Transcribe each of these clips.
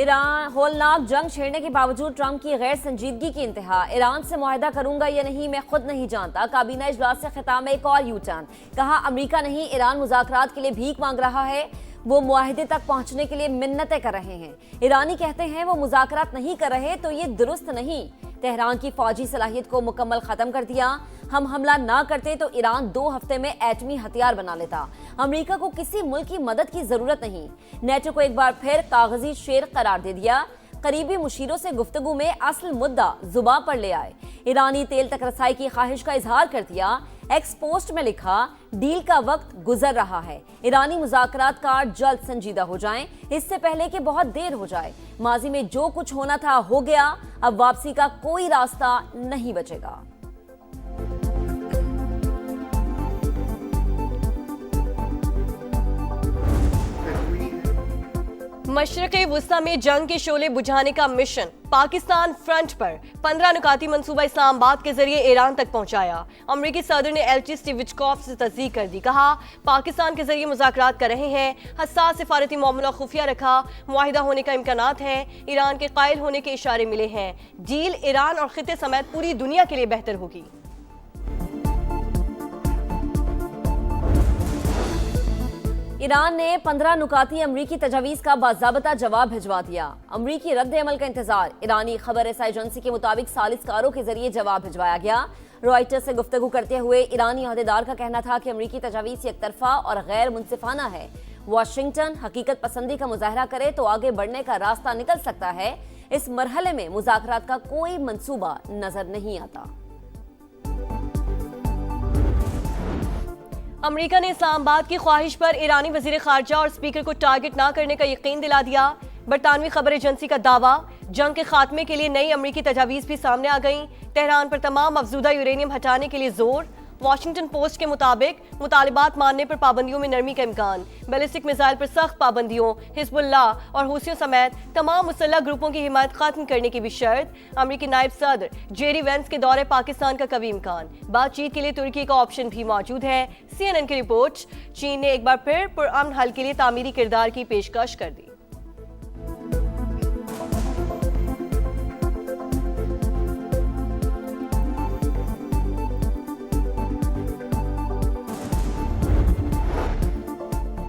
Iran होलनाक जंग छेड़ने के बावजूद ट्रंप की गैर संजीदगी की इंतहा। ईरान से मुआहदा करूंगा या नहीं मैं खुद नहीं जानता। काबीना इजलास से खिताब में एक और यू टर्न। कहा अमेरिका नहीं ईरान मुज़ाकरात के लिए भीख मांग रहा है, वो मुआहदे तक पहुंचने के लिए मिन्नतें कर रहे हैं। ईरानी कहते हैं वो मुज़ाकरात नहीं कर रहे तो ये दुरुस्त नहीं। तेहरान की फौजी सलाहियत को मुकम्मल खत्म कर दिया। हम हमला ना करते तो ईरान 2 हफ्ते में एटमी हथियार बना लेता। अमेरिका को किसी मुल्क की मदद की जरूरत नहीं। नेटो को एक बार फिर कागजी शेर करार दे दिया। करीबी मुशीरों से गुफ्तगू में असल मुद्दा जुबान पर ले आए। ईरानी तेल तक रसाई की ख्वाहिश का इजहार कर दिया। एक्स पोस्ट में लिखा डील का वक्त गुजर रहा है। ईरानी मुज़ाकरात का जल्द संजीदा हो जाएं, इससे पहले कि बहुत देर हो जाए। माजी में जो कुछ होना था हो गया, अब वापसी का कोई रास्ता नहीं बचेगा। मशरक़े वुस्ता में जंग के शोले बुझाने का मिशन पाकिस्तान फ्रंट पर 15 नुकाती मंसूबा इस्लामाबाद के जरिए ईरान तक पहुंचाया। अमरीकी सदर ने एलची स्टीव विटकॉफ से तस्दीक कर दी। कहा पाकिस्तान के जरिए मुज़ाकरात कर रहे हैं। हसास सिफारती मामला खुफिया रखा। मुआहिदा होने का इम्कानात हैं। ईरान के कायल होने के इशारे मिले हैं। डील ईरान और खिते समेत पूरी दुनिया के लिए बेहतर होगी। ईरान ने 15 नुकाती अमरीकी तजावीज़ का बाज़ाबता जवाब भिजवा दिया। अमरीकी रद्द अमल का इंतजार। ईरानी खबर रसाई एजेंसी के मुताबिक सालिसकारों के जरिए जवाब भिजवाया गया। रॉयटर्स से गुफ्तगू करते हुए ईरानी अहदेदार का कहना था कि अमरीकी तजावीज़ एक तरफा और गैर मुनसिफाना है। वाशिंगटन हकीकत पसंदी का मुजाहरा करे तो आगे बढ़ने का रास्ता निकल सकता है। इस मरहले में मुज़ाकरात का कोई मंसूबा नजर नहीं आता। अमेरिका ने इस्लामाबाद की ख्वाहिश पर ईरानी वजीर खारजा और स्पीकर को टारगेट न करने का यकीन दिला दिया। बरतानवी खबर एजेंसी का दावा। जंग के खात्मे के लिए नई अमरीकी तजावीज़ भी सामने आ गईं। तेहरान पर तमाम अफजूदा यूरेनियम हटाने के लिए जोर। वाशिंगटन पोस्ट के मुताबिक मुतालिबात मानने पर पाबंदियों में नरमी का इम्कान। बैलिस्टिक मिसाइल पर सख्त पाबंदियों, हिजबुल्लाह और हुसियों समेत तमाम मुसल्लह ग्रुपों की हिमायत खत्म करने की भी शर्त। अमरीकी नायब सदर जेरी वेंस के दौरे पाकिस्तान का कभी इम्कान। बातचीत के लिए तुर्की का ऑप्शन भी मौजूद है। CNN की रिपोर्ट। चीन ने एक बार फिर पुरअमन हल के लिए तामीरी किरदार की पेशकश कर दी।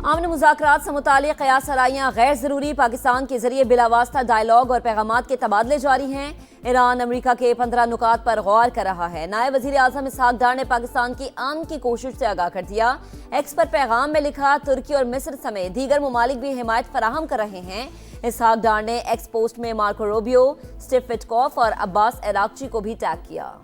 आमन मुज़ाकरात से मुताल्लिक़ क़यास आराइयाँ गैर ज़रूरी। पाकिस्तान के जरिए बिलावास्ता डायलॉग और पैगामात के तबादले जारी हैं। ईरान अमेरिका के 15 नुकात पर गौर कर रहा है। नायब वज़ीर आज़म इसहाक डार ने पाकिस्तान की अमन की कोशिश से आगाह कर दिया। एक्स पर पैगाम में लिखा तुर्की और मिस्र समेत दीगर ममालिक भी हिमायत फराहम कर रहे हैं। इसहाक डार ने एक्स पोस्ट में मार्को रूबियो, स्टीव विटकॉफ और अब्बास अरागची को भी टैग किया।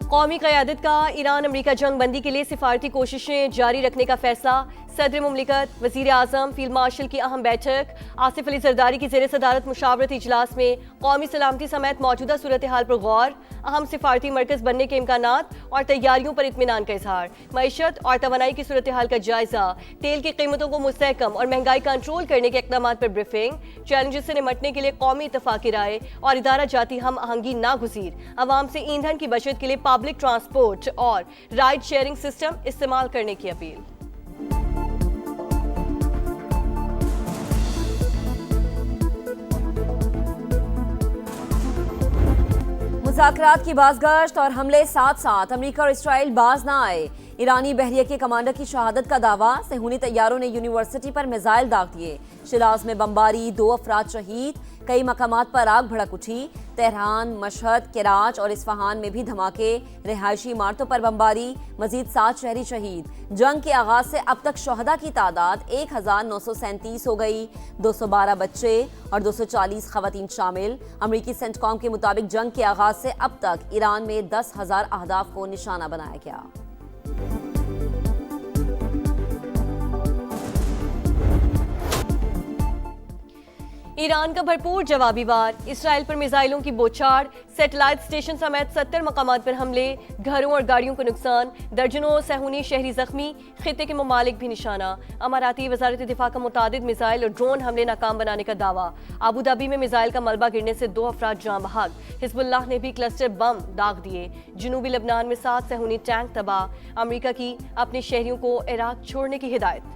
कौमी क़यादत का ईरान अमरीका जंग बंदी के लिए सिफारती कोशिशें जारी रखने का फैसला। सदर मुमलिकत, वज़ीर आज़म, फील्ड मार्शल की अहम बैठक। आसिफ अली जरदारी की ज़ेर सदारत मुशावरती इजलास में कौमी सलामती समेत मौजूदा सूरत हाल पर गौर। अहम सिफारती मरकज़ बनने के इम्कानात और तैयारियों पर इत्मीनान का इजहार। मईशत और तवानाई की सूरत हाल का जायजा। तेल की कीमतों को मुस्तहकम और महंगाई कंट्रोल करने के इक़दाम पर ब्रीफिंग। चैलेंजेस से निपटने के लिए कौमी इत्तफ़ाक़ी राय और इदारा जाती हम आहंगी नागुज़ीर। अवाम से ईंधन की बचत के लिए पब्लिक ट्रांसपोर्ट और राइड शेयरिंग सिस्टम इस्तेमाल करने की अपील। मुज़ाकरात की बाज़गश्त और हमले साथ साथ अमेरिका और इसराइल बाज ना आए। ईरानी बहरिया के कमांडर की शहादत का दावा। सेहूनी तैयारों ने यूनिवर्सिटी पर मिसाइल दाग दिए। शिराज में बमबारी, 2 अफराद शहीद। कई मकामात पर आग भड़क उठी। तेहरान, मशहद, कराच और इस्फहान में भी धमाके। रिहायशी इमारतों पर बमबारी। मजीद 7 शहरी शहीद। जंग के आगाज से अब तक शहदा की तादाद 1937 हो गई। 212 बच्चे और 240 खवातीन शामिल। अमरीकी सेंटकॉम के मुताबिक जंग के आगाज से अब तक ईरान में 10,000 अहदाफ को निशाना बनाया गया। ईरान का भरपूर जवाबी वार, इसराइल पर मिसाइलों की बौछार, सैटेलाइट स्टेशन समेत 70 मकामात पर हमले, घरों और गाड़ियों को नुकसान, दर्जनों सहूनी शहरी जख्मी, खित्ते के ममालिक भी निशाना। अमाराती वजारत दिफा का मुतादिद मिसाइल और ड्रोन हमले नाकाम बनाने का दावा। अबू धाबी में मिसाइल का मलबा गिरने से 2 अफराद जाँ बहक। हिजबुल्लाह ने भी क्लस्टर बम दाग दिए। जनूबी लबनान में 7 सहूनी टैंक तबाह। अमरीका की अपने शहरियों को इराक छोड़ने की हिदायत।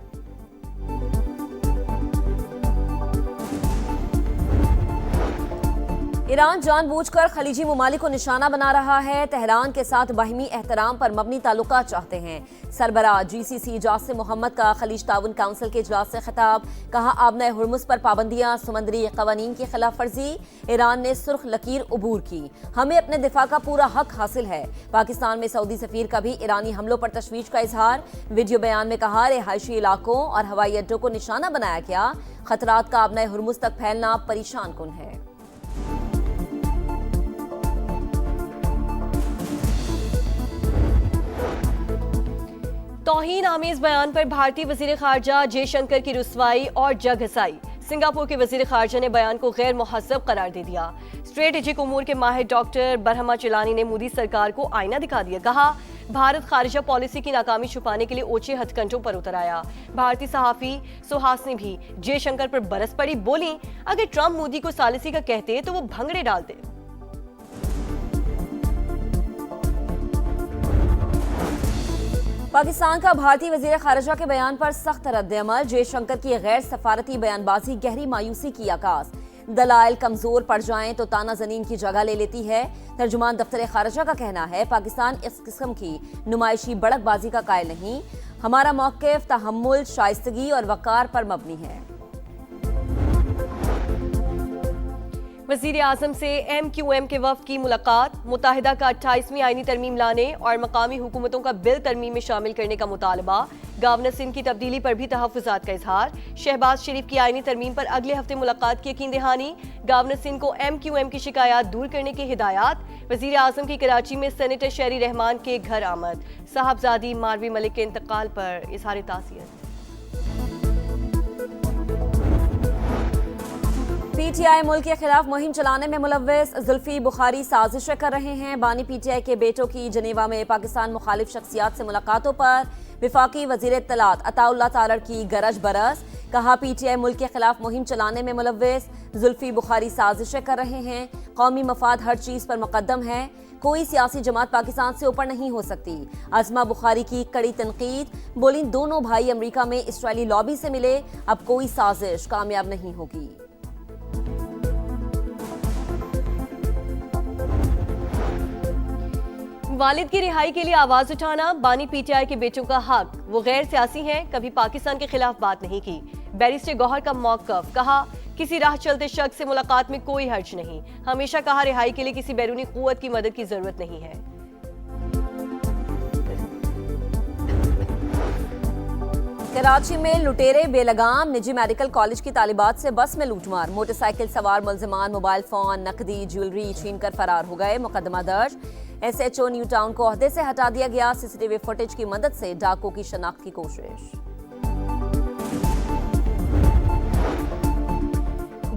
ईरान जानबूझकर खलीजी ममालिक को निशाना बना रहा है। तेहरान के साथ बाहिमी एहतराम पर मबनी ताल्लुकात चाहते हैं। सरबराह GCC जासिम मोहम्मद का खलीज ताउन काउंसिल के इजलास से खिताब। कहा आबना हुर्मुज पर पाबंदियां समुद्री कवानीन की खिलाफ वर्जी। ईरान ने सुर्ख लकीर अबूर की। हमें अपने दिफा का पूरा हक हासिल है। पाकिस्तान में सऊदी सफीर का भी ईरानी हमलों पर तशवीश का इजहार। वीडियो बयान में कहा रिहायशी इलाकों और हवाई अड्डों को निशाना बनाया गया। खतरात का आबना हुर्मुज तक फैलना परेशान कुन है। तौहीन आमेज बयान पर भारतीय वजीर खारजा जयशंकर की रुसवाई और जग हसाई। सिंगापुर के वजीर खारजा ने बयान को गैर मुहज़्ज़ब करार दे दिया। स्ट्रेटेजिक उमूर के माहिर डॉक्टर बरहमा चिलानी ने मोदी सरकार को आईना दिखा दिया। कहा भारत खारिजा पॉलिसी की नाकामी छुपाने के लिए ओछे हथकंडों पर उतर आया। भारतीय सहाफी सुहास ने भी जयशंकर पर बरस पड़ी। बोली अगर ट्रंप मोदी को सालिसी का कहते तो वो भंगड़े डालते। पाकिस्तान का भारतीय वजीर खारजा के बयान पर सख्त रद्द-ए-अमल। जयशंकर की गैर सफारती बयानबाजी गहरी मायूसी की आगाज। दलाइल कमजोर पड़ जाएं तो ताना जनीन की जगह ले लेती है। तर्जुमान दफ्तर खारजा का कहना है पाकिस्तान इस किस्म की नुमाइशी बड़कबाजी का कायल नहीं। हमारा मौक़िफ़ तहम्मुल, शाइस्तगी और वक़ार पर मबनी है। वज़ीर आज़म से MQM के वफ़द की मुलाकात। मुत्तहिदा का 28वीं आईनी तरमीम लाने और मकामी हुकूमतों का बिल तरमीम में शामिल करने का मुतालबा। गवर्नर सिंध की तब्दीली पर भी तहफ़्फ़ुज़ात का इजहार। शहबाज शरीफ की आईनी तरमीम पर अगले हफ्ते मुलाकात की यकीन दहानी। गवर्नर सिंध को MQM की शिकायत दूर करने की हिदायत। वज़ीर आज़म की कराची में सेनेटर शहरी रहमान के घर आमद। साहबजादी मारवी मलिक के इंतकाल पर इजहार ताज़ियत। PTI मुल्क के खिलाफ मुहिम चलाने में मुलव्वस। जुल्फी बुखारी साजिशें कर रहे हैं। बानी PTI के बेटों की जनेवा में पाकिस्तान मुखालिफ शख्सियात से मुलाकातों पर विफाकी वजीर इत्तलात अताउल्लाह तारड़ की गरज बरस। कहा PTI मुल्क के खिलाफ मुहिम चलाने में मुलव्वस। जुल्फी बुखारी साजिशें कर रहे हैं। कौमी मफाद हर चीज़ पर मुकद्दम है। कोई सियासी जमात पाकिस्तान से ऊपर नहीं हो सकती। अज़मा बुखारी की कड़ी तनकीद। बोली दोनों भाई अमरीका में इस्राइली लॉबी से मिले। अब कोई साजिश कामयाब नहीं होगी। वालिद की रिहाई के लिए आवाज उठाना बानी PTI के बेटों का हक। वो गैर सियासी हैं, कभी पाकिस्तान के खिलाफ बात नहीं की। बैरिस्टर गौहर का मौक़िफ़। कहा किसी राह चलते शख्स से मुलाकात में कोई हर्ज नहीं। हमेशा कहा रिहाई के लिए किसी बैरूनी कुव्वत की मदद की जरूरत नहीं है। कराची में लुटेरे बेलगाम। निजी मेडिकल कॉलेज की तालिबात से बस में लूटमार। मोटरसाइकिल सवार मुलजिमान मोबाइल फोन, नकदी, ज्वेलरी छीनकर फरार हो गए। मुकदमा दर्ज। SHO न्यू टाउन को ओहदे से हटा दिया गया। CCTV फुटेज की मदद से डाकुओं की शनाख्त की कोशिश।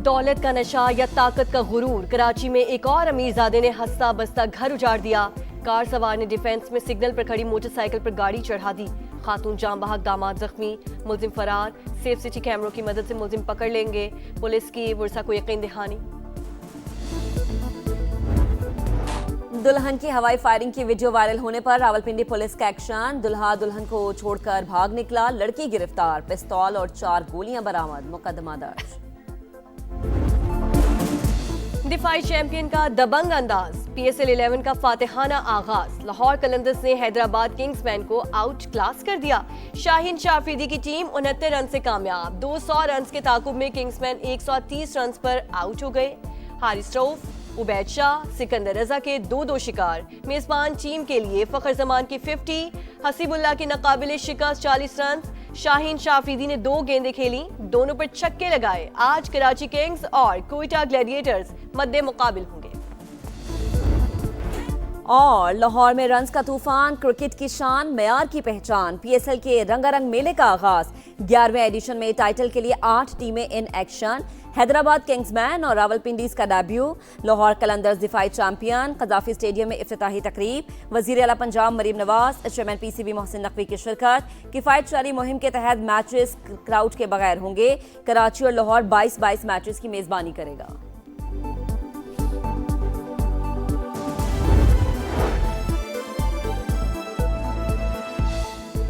दौलत का नशा या ताकत का गुरूर। कराची में एक और अमीरजादे ने हंसता बसता घर उजाड़ दिया। कार सवार ने डिफेंस में सिग्नल पर खड़ी मोटरसाइकिल पर गाड़ी चढ़ा दी। खातून जाम बहक, दामाद जख्मी, मुलजिम फरार। सेफ सिटी कैमरों की मदद से मुलजिम पकड़ लेंगे। पुलिस की वर्षा को यकीन दहानी। दुल्हन की हवाई फायरिंग की वीडियो वायरल होने पर रावलपिंडी पुलिस का एक्शन। दुल्हा दुल्हन को छोड़कर भाग निकला। लड़की गिरफ्तार। पिस्तौल और 4 गोलियां बरामद। मुकदमा दर्ज। दिफाई चैंपियन का दबंग अंदाज। PSL 11 का फातिहाना आगाज। लाहौर कलंदर्स ने हैदराबाद किंग्समैन को आउट क्लास कर दिया। शाहीन शाह अफरीदी की टीम 69 रन से कामयाब। 200 रन के ताकुब में किंग्समैन 130 रन पर आउट हो गए। हारिस रऊफ, उबैद शाह, सिकंदर रजा के 2-2 शिकार। मेजबान टीम के लिए फखर जमान की 50, हसीबुल्लाह की नाकाबिले शिकस्त 40 रन। शाहीन शाह अफरीदी ने 2 गेंदें खेली, दोनों पर छक्के लगाए। आज कराची किंग्स और कोयटा ग्लैडिएटर्स मद्दे मुकाबिल होंगे। और लाहौर में रन्स का तूफान। क्रिकेट की शान, मेयार की पहचान। PSL के रंगारंग मेले का आगाज। 11वें एडिशन में टाइटल के लिए 8 टीमें इन एक्शन। हैदराबाद किंग्समैन और रावलपिंडीज का डेब्यू, लाहौर कलंदर्स दिफाई चैंपियन, कदाफी स्टेडियम में इफ्तिताही तकरीब, वजीर आला पंजाब मरीम नवाज, चेयरमैन पीसीबी मोहसिन नकवी की शिरकत। किफायत जारी मुहिम के तहत मैचेस क्राउड के बगैर होंगे, कराची और लाहौर 22-22 मैचेस की मेजबानी करेगा।